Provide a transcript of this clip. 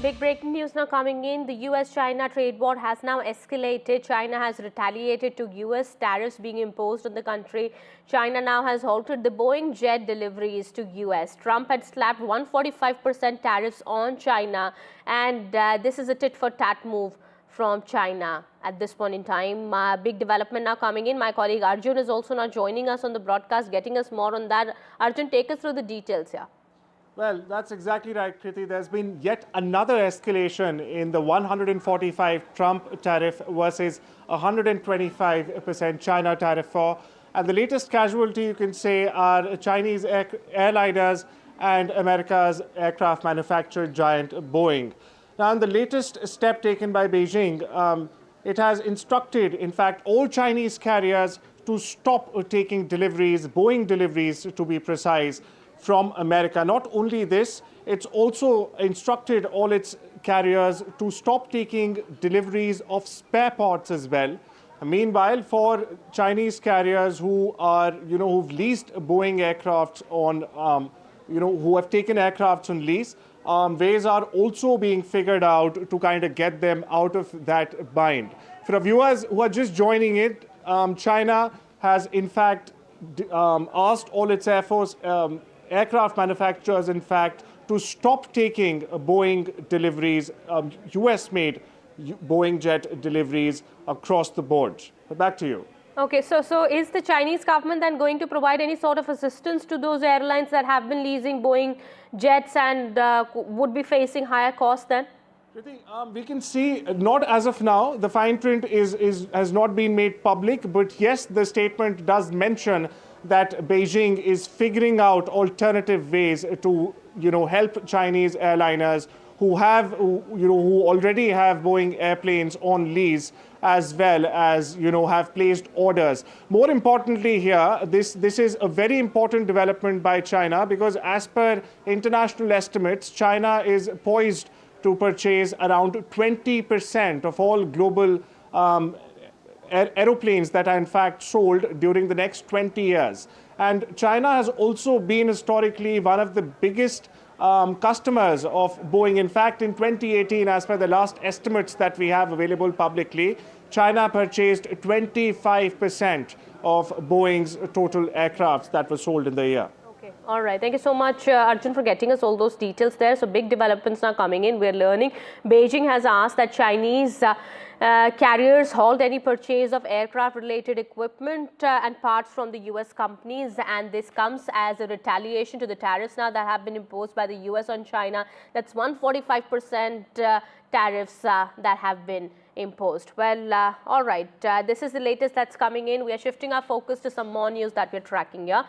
big breaking news now coming in. The US-China trade war has now escalated. China has retaliated to US tariffs being imposed on the country. China now has halted the Boeing jet deliveries to US. Trump had slapped 145% tariffs on China, and this is a tit-for-tat move from China at this point in time. Big development now coming in. My colleague Arjun is also now joining us on the broadcast, getting us more on that. Arjun, take us through the details here. Well, that's exactly right, Kriti. There's been yet another escalation in the 145 Trump tariff versus 125% China tariff war. And the latest casualty, you can say, are Chinese airliners and America's aircraft manufacturer giant Boeing. Now, in the latest step taken by Beijing, it has instructed, in fact, all Chinese carriers to stop taking deliveries, Boeing deliveries to be precise, from America. Not only this, it's also instructed all its carriers to stop taking deliveries of spare parts as well. Meanwhile, for Chinese carriers who are, who've leased Boeing aircraft on, who have taken aircrafts on lease, ways are also being figured out to kind of get them out of that bind. For our viewers who are just joining it, China has in fact asked all its Air Force aircraft manufacturers, in fact, to stop taking Boeing deliveries, US-made Boeing jet deliveries across the board. Back to you. Okay, so is the Chinese government then going to provide any sort of assistance to those airlines that have been leasing Boeing jets and would be facing higher costs then? We can see, not as of now, the fine print has not been made public, but yes, the statement does mention that Beijing is figuring out alternative ways to, help Chinese airliners who already have Boeing airplanes on lease, as well as, have placed orders. More importantly here, this is a very important development by China, because as per international estimates, China is poised to purchase around 20% of all global aeroplanes that are in fact sold during the next 20 years. And China has also been historically one of the biggest customers of Boeing. In fact, in 2018, as per the last estimates that we have available publicly, China purchased 25% of Boeing's total aircrafts that were sold in the year. All right. Thank you so much, Arjun, for getting us all those details there. So big developments now coming in. We're learning Beijing has asked that Chinese carriers halt any purchase of aircraft-related equipment and parts from the U.S. companies. And this comes as a retaliation to the tariffs now that have been imposed by the U.S. on China. That's 145% tariffs that have been imposed. Well, all right. This is the latest that's coming in. We are shifting our focus to some more news that we're tracking here.